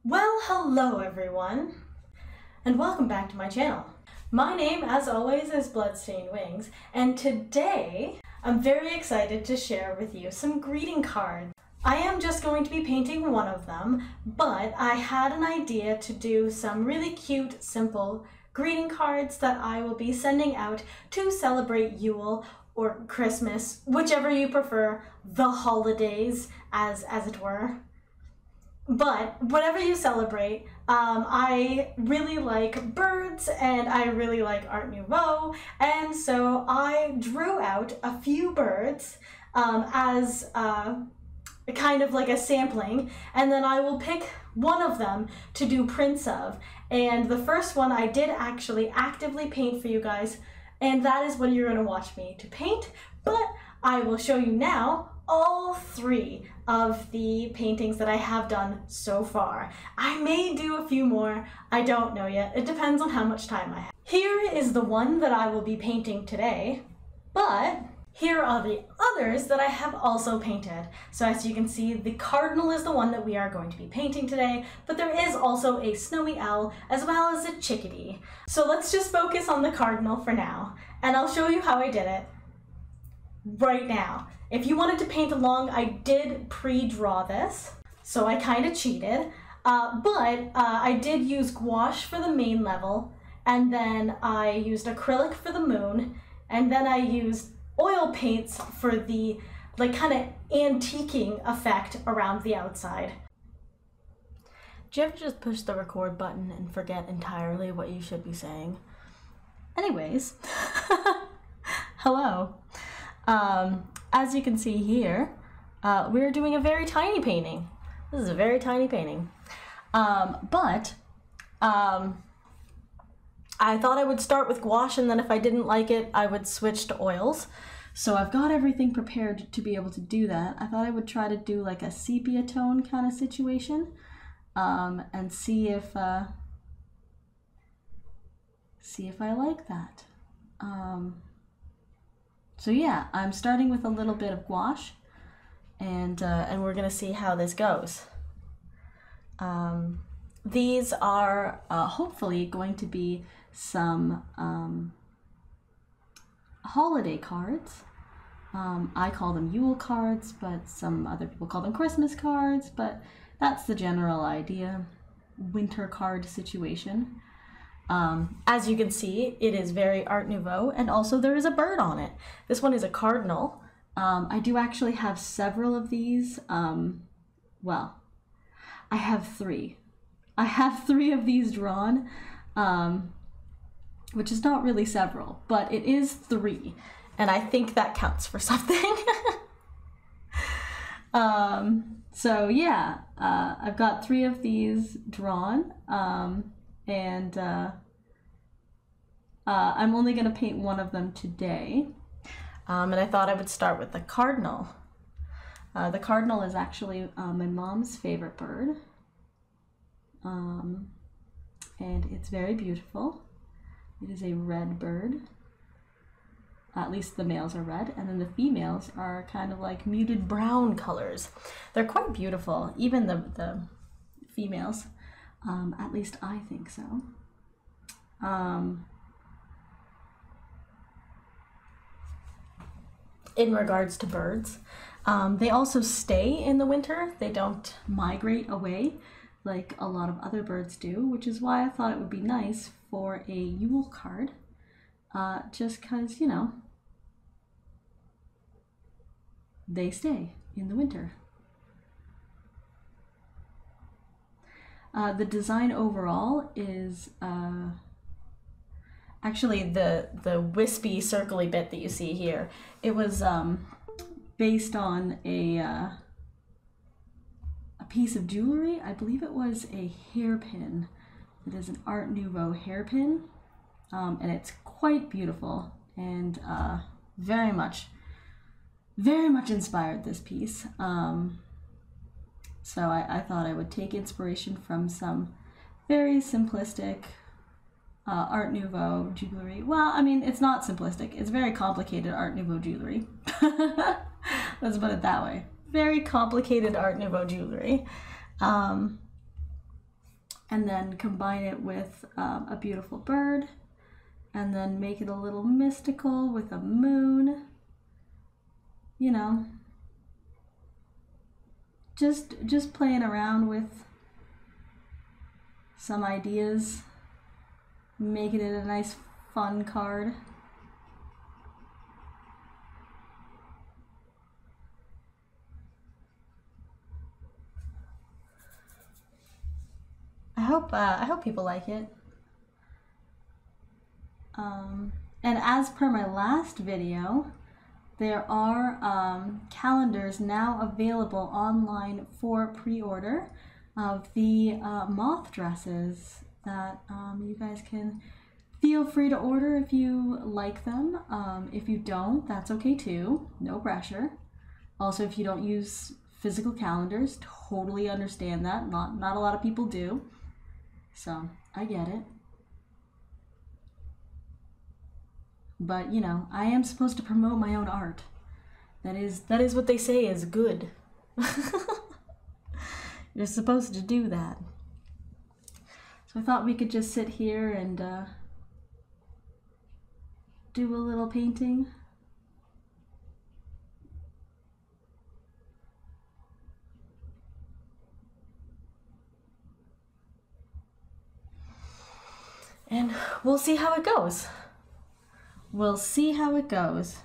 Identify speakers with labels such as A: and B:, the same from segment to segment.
A: Well, hello everyone, and welcome back to my channel. My name, as always, is Bloodstained Wings, and today I'm very excited to share with you some greeting cards. I am just going to be painting one of them, but I had an idea to do some really cute, simple greeting cards that I will be sending out to celebrate Yule or Christmas, whichever you prefer, the holidays as it were. But whatever you celebrate, I really like birds and I really like Art Nouveau, and so I drew out a few birds as kind of like a sampling, and then I will pick one of them to do prints of. And the first one I did actually actively paint for you guys, and that is what you're going to watch me to paint, but I will show you now all three of the paintings that I have done so far. I may do a few more, I don't know yet. It depends on how much time I have. Here is the one that I will be painting today, but here are the others that I have also painted. So as you can see, the cardinal is the one that we are going to be painting today, but there is also a snowy owl as well as a chickadee. So let's just focus on the cardinal for now, and I'll show you how I did it right now. If you wanted to paint along, I did pre-draw this, so I kind of cheated, but I did use gouache for the main level, and then I used acrylic for the moon, and then I used oil paints for the like kind of antiquing effect around the outside. Do you ever just push the record button and forget entirely what you should be saying? Anyways, hello. As you can see here, we're doing a very tiny painting. This is a very tiny painting. But I thought I would start with gouache, and then if I didn't like it, I would switch to oils. So I've got everything prepared to be able to do that. I thought I would try to do like a sepia tone kind of situation, and see if I like that. So yeah, I'm starting with a little bit of gouache, and we're gonna see how this goes. These are hopefully going to be some holiday cards. I call them Yule cards, but some other people call them Christmas cards, but that's the general idea. Winter card situation. As you can see, it is very Art Nouveau, and also there is a bird on it. This one is a cardinal. I do actually have several of these. Well, I have three. I have three of these drawn, which is not really several, but it is three, and I think that counts for something. So yeah, I've got three of these drawn, and I'm only going to paint one of them today, and I thought I would start with the cardinal. The cardinal is actually my mom's favorite bird, and it's very beautiful. It is a red bird. At least the males are red, and then the females are kind of like muted brown colors. They're quite beautiful, even the females. At least I think so. In regards to birds, they also stay in the winter. They don't migrate away like a lot of other birds do, which is why I thought it would be nice for a Yule card, just because, you know, they stay in the winter. The design overall is actually the wispy circly bit that you see here. It was based on a piece of jewelry. I believe it was a hairpin. It is an Art Nouveau hairpin, and it's quite beautiful, and very much inspired this piece. So I thought I would take inspiration from some very simplistic Art Nouveau jewelry. Well, I mean, it's not simplistic. It's very complicated Art Nouveau jewelry. Let's put it that way. Very complicated Art Nouveau jewelry. and then combine it with a beautiful bird, and then make it a little mystical with a moon. You know, just playing around with some ideas, making it a nice fun card. I hope people like it. And as per my last video, there are calendars now available online for pre-order of the moth dresses that you guys can feel free to order if you like them. If you don't, that's okay too, no pressure. Also, if you don't use physical calendars, totally understand that. Not a lot of people do, so I get it. But you know, I am supposed to promote my own art. That is what they say is good. You're supposed to do that. So I thought we could just sit here and do a little painting. And we'll see how it goes. We'll see how it goes.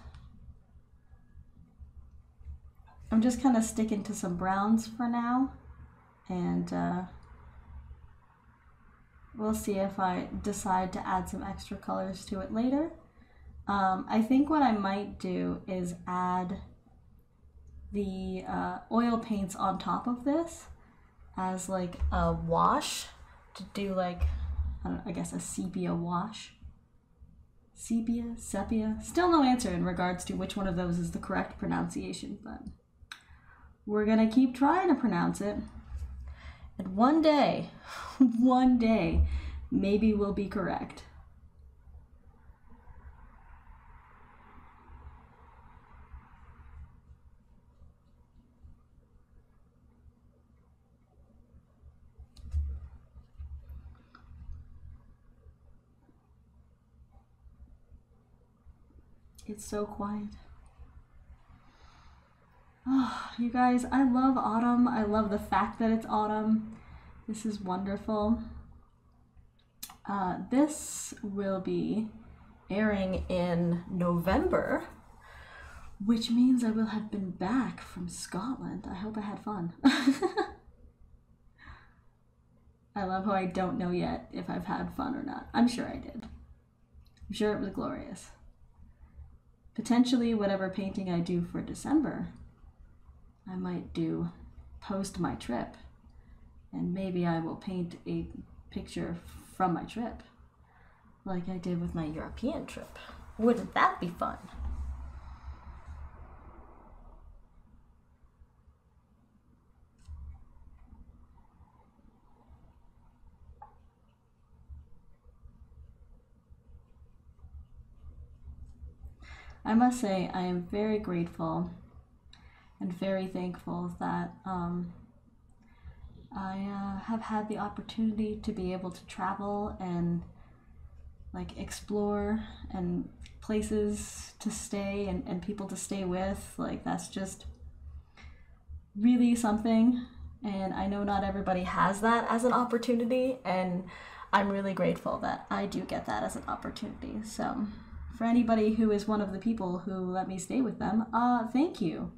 A: I'm just kind of sticking to some browns for now, and we'll see if I decide to add some extra colors to it later. I think what I might do is add the oil paints on top of this as like a wash, to do like, I guess a sepia wash. Sepia? Still no answer in regards to which one of those is the correct pronunciation, but we're gonna keep trying to pronounce it. And one day, maybe we'll be correct. It's so quiet. Oh, you guys, I love autumn. I love the fact that it's autumn. This is wonderful. This will be airing in November, which means I will have been back from Scotland. I hope I had fun. I love how I don't know yet if I've had fun or not. I'm sure I did. I'm sure it was glorious. Potentially whatever painting I do for December, I might do post my trip, and maybe I will paint a picture from my trip like I did with my European trip. Wouldn't that be fun? I must say I am very grateful and very thankful that I have had the opportunity to be able to travel and like explore, and places to stay, and people to stay with. Like, that's just really something, and I know not everybody has that as an opportunity, and I'm really grateful that I do get that as an opportunity. So for anybody who is one of the people who let me stay with them, thank you.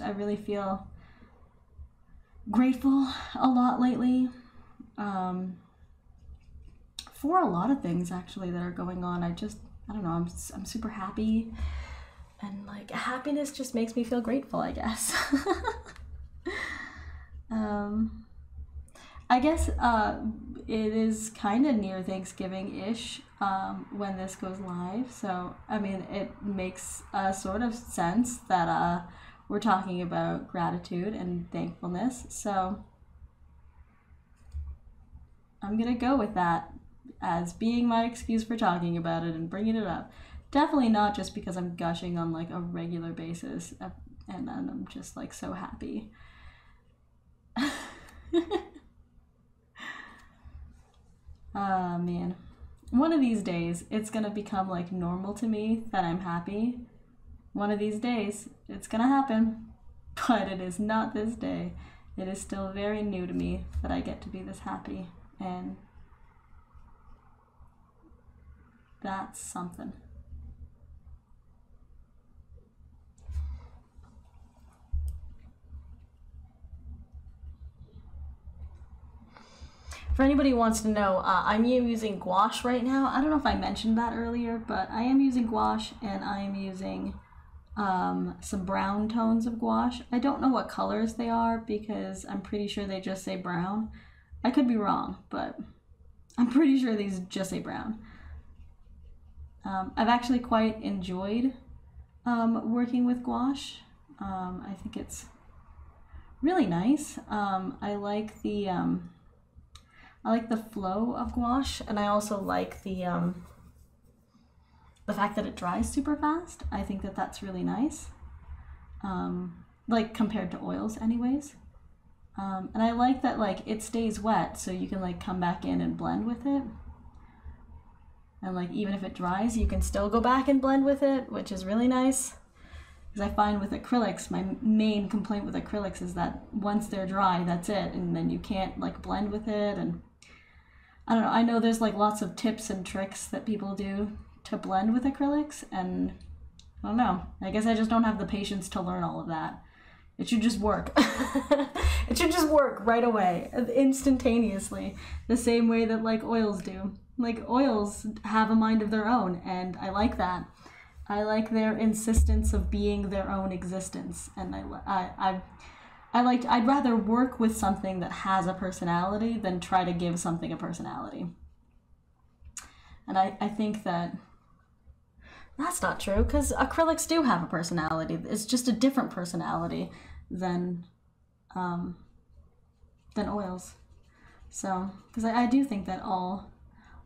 A: I really feel grateful a lot lately, for a lot of things actually that are going on. I don't know, I'm super happy, and like happiness just makes me feel grateful, I guess. I guess it is kind of near Thanksgiving-ish when this goes live, so I mean it makes a sort of sense that we're talking about gratitude and thankfulness, so I'm gonna go with that. as being my excuse for talking about it and bringing it up. Definitely not just because I'm gushing on like a regular basis and then I'm just like so happy. Oh man. One of these days, it's gonna become like normal to me that I'm happy. One of these days, it's gonna happen. But it is not this day. It is still very new to me that I get to be this happy. And that's something. For anybody who wants to know, I'm using gouache right now. I don't know if I mentioned that earlier, but I am using gouache and I am using some brown tones of gouache. I don't know what colors they are because I'm pretty sure they just say brown. I could be wrong, but I'm pretty sure these just say brown. I've actually quite enjoyed working with gouache. I think it's really nice. I like the flow of gouache, and I also like the fact that it dries super fast. I think that that's really nice, like compared to oils anyways. And I like that like it stays wet, so you can like come back in and blend with it. And like even if it dries, you can still go back and blend with it, which is really nice. Because I find with acrylics, my main complaint with acrylics is that once they're dry, that's it, and then you can't like blend with it. And I don't know, I know there's like lots of tips and tricks that people do to blend with acrylics, and I don't know, I guess I just don't have the patience to learn all of that. It should just work. It should just work right away, instantaneously, the same way that like oils do. Like oils have a mind of their own, and I like that. I like their insistence of being their own existence, and I'd rather work with something that has a personality than try to give something a personality. And I think that that's not true, because acrylics do have a personality. It's just a different personality than oils. So, because I do think that all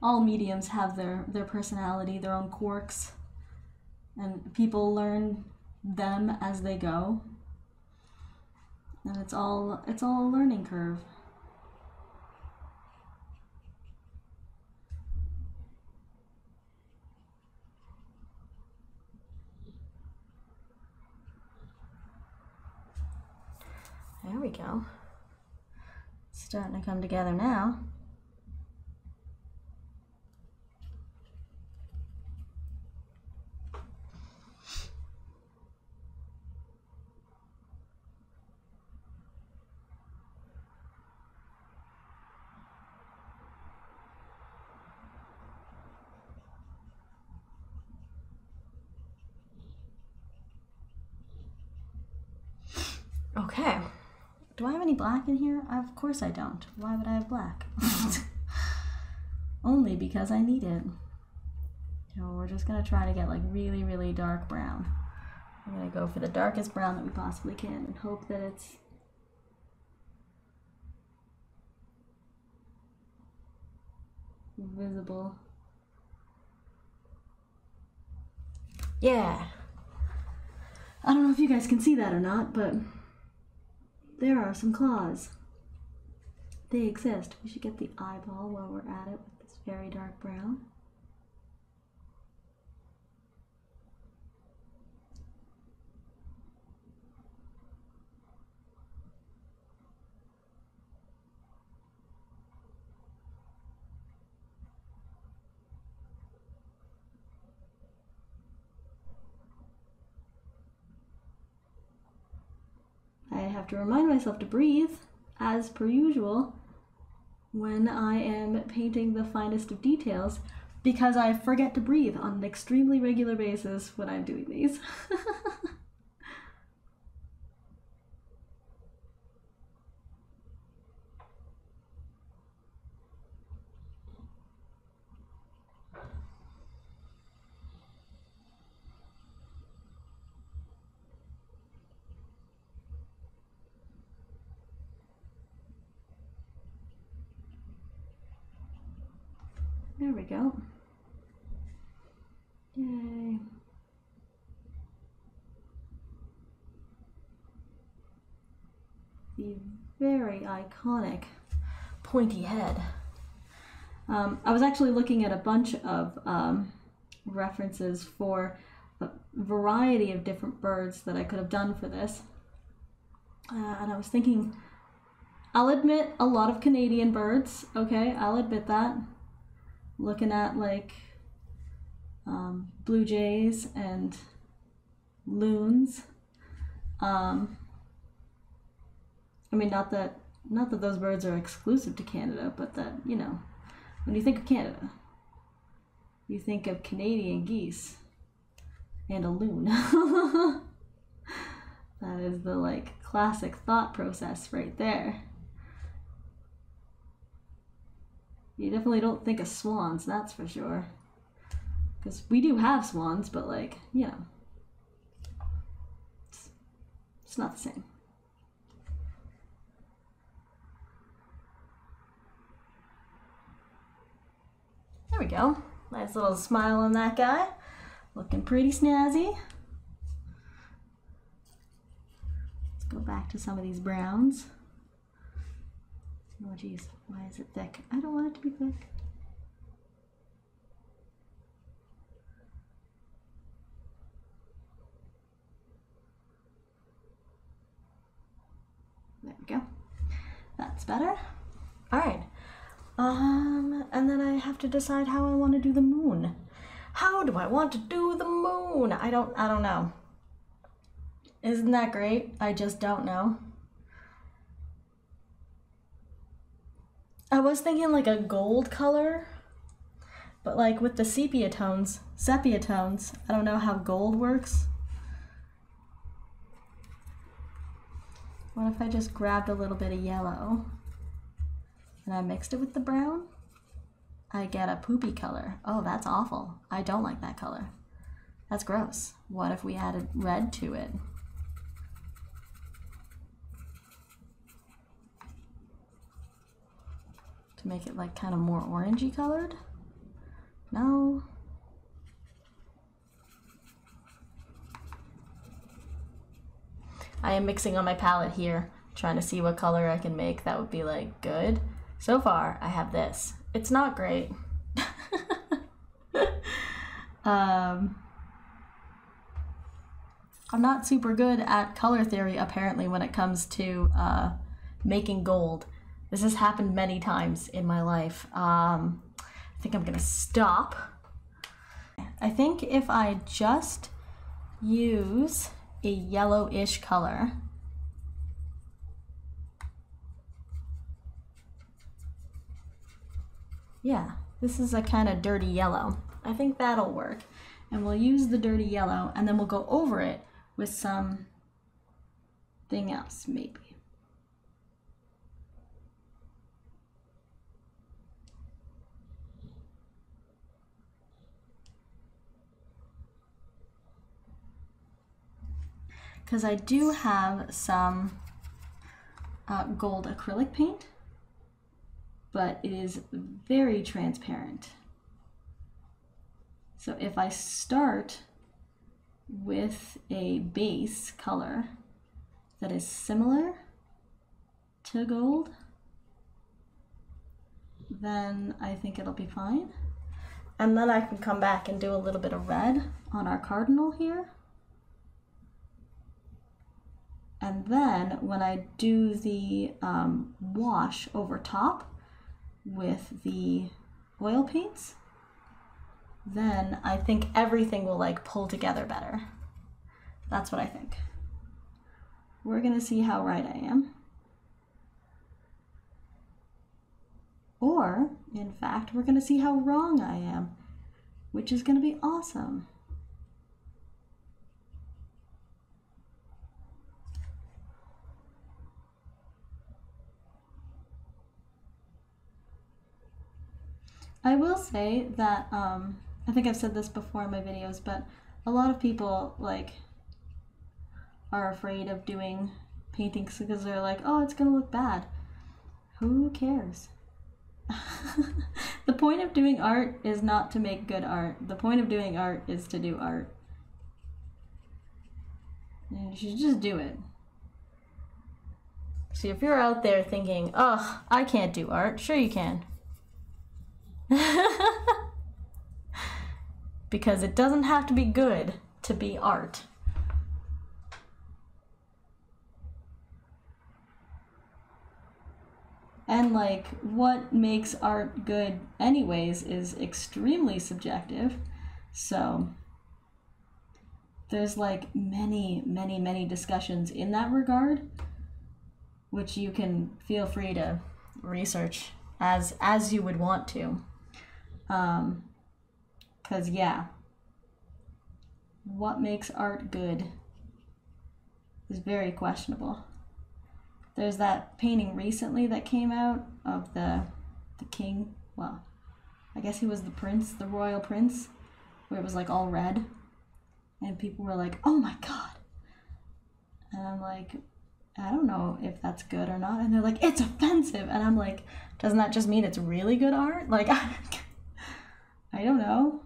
A: mediums have their personality, their own quirks, and people learn them as they go. And it's all a learning curve. There we go. It's starting to come together now. Okay. Do I have any black in here? Of course I don't. Why would I have black? Only because I need it. So we're just gonna try to get like really, really dark brown. I'm gonna go for the darkest brown that we possibly can and hope that it's visible. Yeah. I don't know if you guys can see that or not, but there are some claws. They exist. We should get the eyeball while we're at it with this very dark brown. I have to remind myself to breathe, as per usual, when I am painting the finest of details, because I forget to breathe on an extremely regular basis when I'm doing these. There we go. Yay. The very iconic pointy head. I was actually looking at a bunch of references for a variety of different birds that I could have done for this. And I was thinking, I'll admit a lot of Canadian birds, okay, I'll admit that. Looking at like blue jays and loons. I mean, not that those birds are exclusive to Canada, but that, you know, when you think of Canada, you think of Canadian geese and a loon. That is the like classic thought process right there. You definitely don't think of swans, that's for sure. Because we do have swans, but like, you know, it's not the same. There we go. Nice little smile on that guy. Looking pretty snazzy. Let's go back to some of these browns. Oh geez, why is it thick? I don't want it to be thick. There we go. That's better. All right. And then I have to decide how I want to do the moon. How do I want to do the moon? I don't know. Isn't that great? I just don't know. I was thinking like a gold color, but like with the sepia tones, I don't know how gold works. What if I just grabbed a little bit of yellow and I mixed it with the brown? I get a poopy color. Oh, that's awful. I don't like that color. That's gross. What if we added red to it? To make it like kind of more orangey colored? No. I am mixing on my palette here, trying to see what color I can make that would be like good. So far, I have this. It's not great. I'm not super good at color theory, apparently, when it comes to making gold. This has happened many times in my life. I think I'm gonna stop. I think if I just use a yellowish color, yeah, this is a kind of dirty yellow. I think that'll work. And we'll use the dirty yellow and then we'll go over it with something else, maybe. Because I do have some gold acrylic paint, but it is very transparent. So if I start with a base color that is similar to gold, then I think it'll be fine. And then I can come back and do a little bit of red on our cardinal here. And then when I do the wash over top with the oil paints, then I think everything will like pull together better. That's what I think. We're gonna see how right I am. Or, in fact, we're gonna see how wrong I am, which is gonna be awesome. I will say that, I think I've said this before in my videos, but a lot of people like are afraid of doing paintings because they're like, oh, it's gonna look bad. Who cares? The point of doing art is not to make good art. The point of doing art is to do art. You should just do it. See, if you're out there thinking, ugh, I can't do art, sure you can. Because it doesn't have to be good to be art. And like, what makes art good anyways is extremely subjective. So there's like many discussions in that regard, which you can feel free to research as you would want to. 'Cause yeah, what makes art good is very questionable. There's that painting recently that came out of the king. Well, I guess he was the prince, the royal prince, where it was like all red. And people were like, oh my God. And I'm like, I don't know if that's good or not. And they're like, it's offensive. And I'm like, doesn't that just mean it's really good art? Like, I don't know.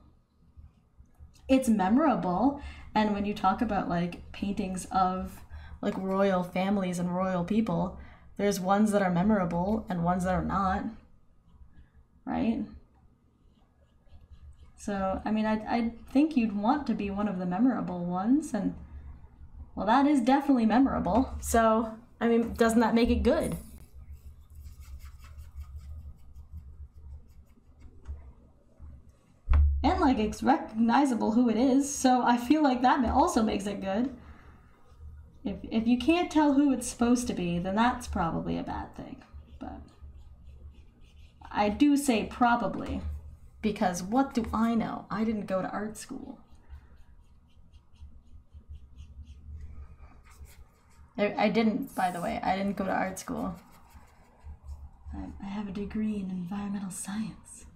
A: It's memorable. And when you talk about like paintings of like royal families and royal people, there's ones that are memorable and ones that are not, right? So, I mean, I think you'd want to be one of the memorable ones, and well, that is definitely memorable. So, I mean, doesn't that make it good? And like, it's recognizable who it is, so I feel like that also makes it good. If you can't tell who it's supposed to be, then that's probably a bad thing. But I do say probably, because what do I know? I didn't go to art school. I didn't, by the way. I didn't go to art school. I have a degree in environmental science,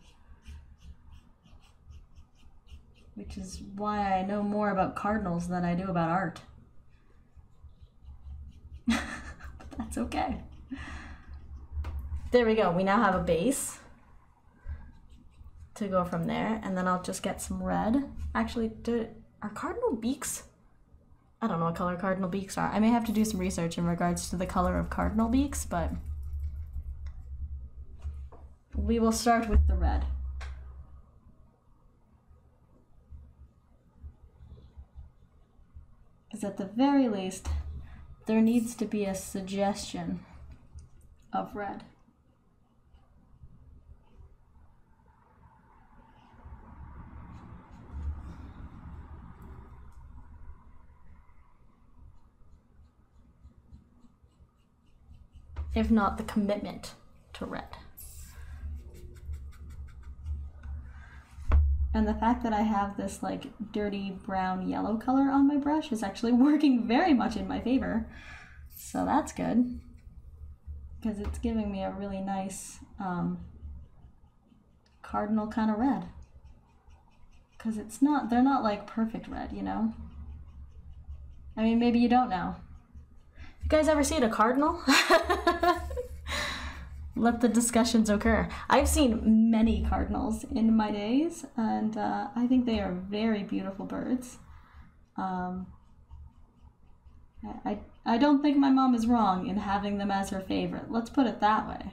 A: which is why I know more about cardinals than I do about art. But that's okay. There we go. We now have a base to go from there, and then I'll just get some red. Actually, are cardinal beaks? I don't know what color cardinal beaks are. I may have to do some research in regards to the color of cardinal beaks, but we will start with the red. Because at the very least, there needs to be a suggestion of red. If not the commitment to red. And the fact that I have this like dirty brown yellow color on my brush is actually working very much in my favor. So that's good, because it's giving me a really nice cardinal kind of red. Because they're not like perfect red, you know? I mean, maybe you don't know. You guys ever seen a cardinal? Let the discussions occur. I've seen many cardinals in my days, and I think they are very beautiful birds. I don't think my mom is wrong in having them as her favorite. Let's put it that way.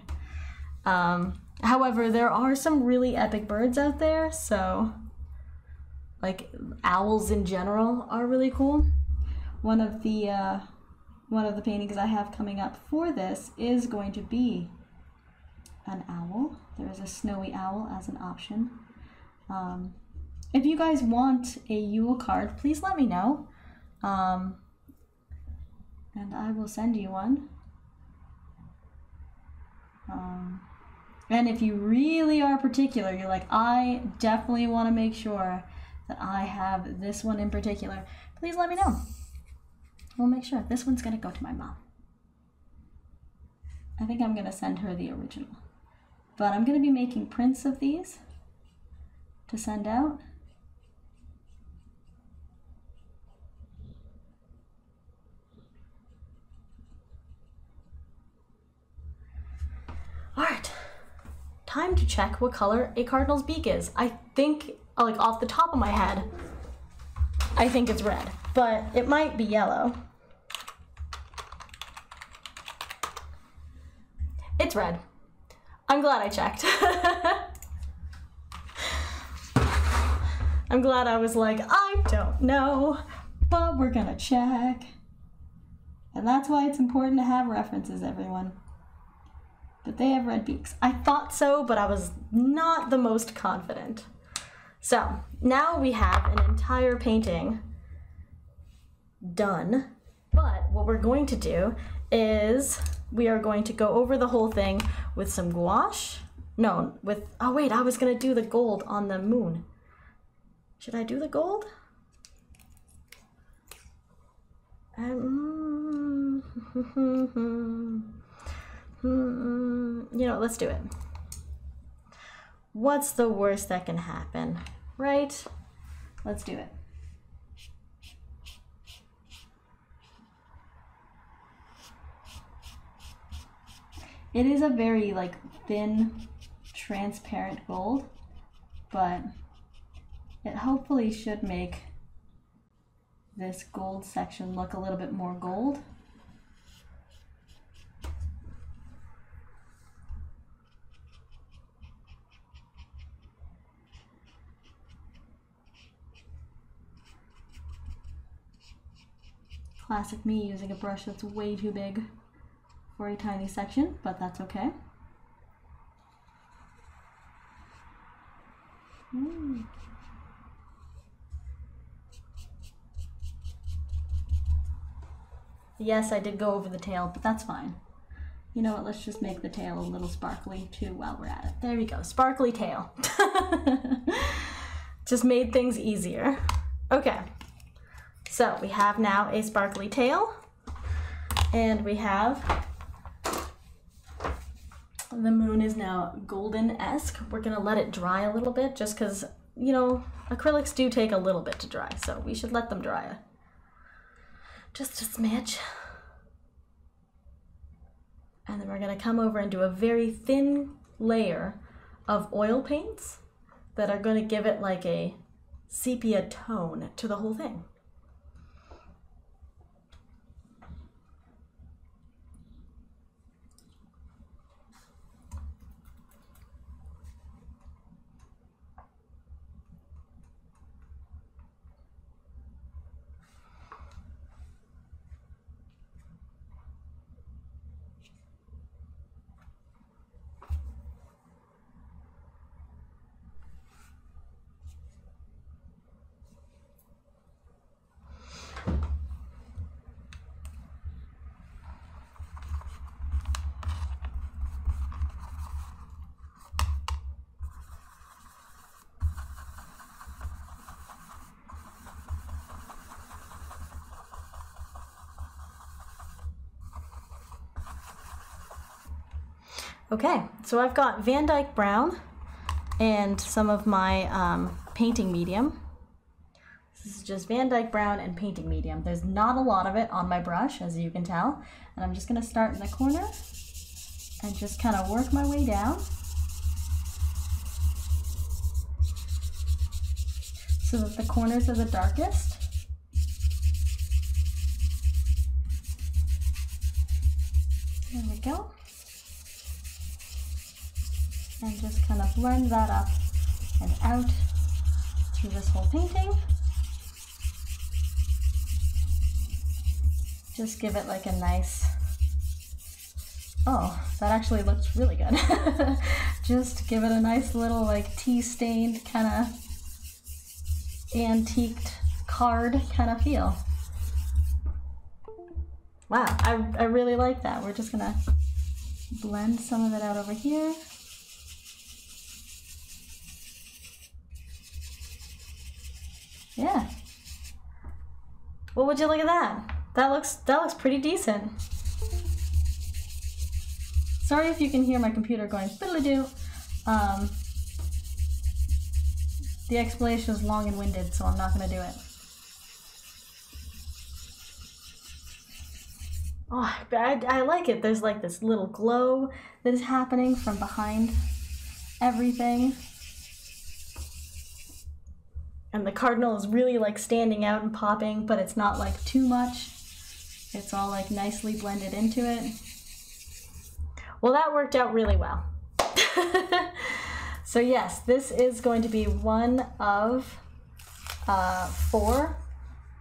A: However, there are some really epic birds out there, so like owls in general are really cool. One of the paintings I have coming up for this is going to be an owl. There is a snowy owl as an option. If you guys want a Yule card, please let me know. And I will send you one. And if you really are particular, you're like, I definitely want to make sure that I have this one in particular, please let me know. We'll make sure. This one's gonna go to my mom. I think I'm gonna send her the original. But I'm gonna be making prints of these to send out. All right, time check what color a cardinal's beak is. I think, like off the top of my head, I think it's red, but it might be yellow. It's red. I'm glad I checked. I'm glad I was like, I don't know, but we're gonna check. And that's why it's important to have references, everyone. But they have red beaks. I thought so, but I was not the most confident. So now we have an entire painting done. But what we're going to do is we are going to go over the whole thing with some gouache. No, with, oh wait, I was gonna do the gold on the moon. Should I do the gold? You know, let's do it. What's the worst that can happen, right? Let's do it. It is a very like thin, transparent gold, but it hopefully should make this gold section look a little bit more gold. Classic me using a brush that's way too big for a tiny section, but that's okay. Yes, I did go over the tail, but that's fine. You know what, let's just make the tail a little sparkly too while we're at it. There we go, sparkly tail. Just made things easier. Okay, so we have now a sparkly tail, and we have, the moon is now golden-esque. We're gonna let it dry a little bit just because, you know, acrylics do take a little bit to dry, so we should let them dry just a smidge. And then we're gonna come over and do a very thin layer of oil paints that are gonna give it like a sepia tone to the whole thing. Okay, so I've got Van Dyke Brown and some of my painting medium. This is just Van Dyke Brown and painting medium. There's not a lot of it on my brush, as you can tell. And I'm just gonna start in the corner and just kind of work my way down so that the corners are the darkest. There we go. And just kind of blend that up and out through this whole painting. Just give it like a nice, oh, that actually looks really good. Just give it a nice little like tea-stained kind of antiqued card kind of feel. Wow, I really like that. We're just gonna blend some of it out over here. Yeah. Well, would you look at that? That looks pretty decent. Sorry if you can hear my computer going fiddly-doo. The explanation is long and winded, so I'm not gonna do it. Oh, I like it. There's like this little glow that is happening from behind everything. And the cardinal is really like standing out and popping, but it's not like too much. It's all like nicely blended into it. Well, that worked out really well. So yes, this is going to be one of 4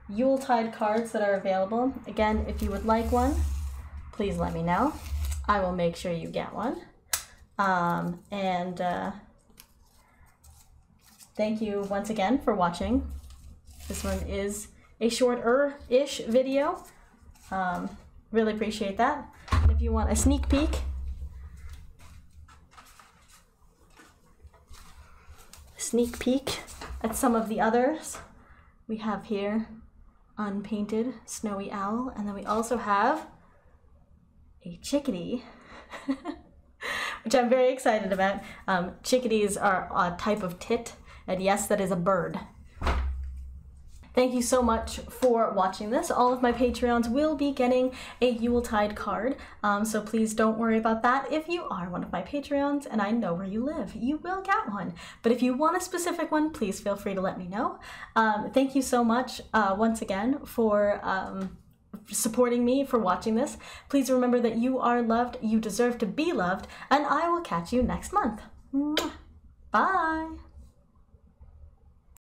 A: Yuletide cards that are available. Again, if you would like one, please let me know. I will make sure you get one. Thank you once again for watching. This one is a shorter-ish video. Really appreciate that. And if you want a sneak peek, at some of the others, we have here Unpainted Snowy Owl, and then we also have a chickadee, which I'm very excited about. Chickadees are a type of tit, and yes, that is a bird. Thank you so much for watching this. All of my Patreons will be getting a Yuletide card, so please don't worry about that. If you are one of my Patreons and I know where you live, you will get one. But if you want a specific one, please feel free to let me know. Thank you so much once again for supporting me, for watching this. Please remember that you are loved, you deserve to be loved, and I will catch you next month. Bye!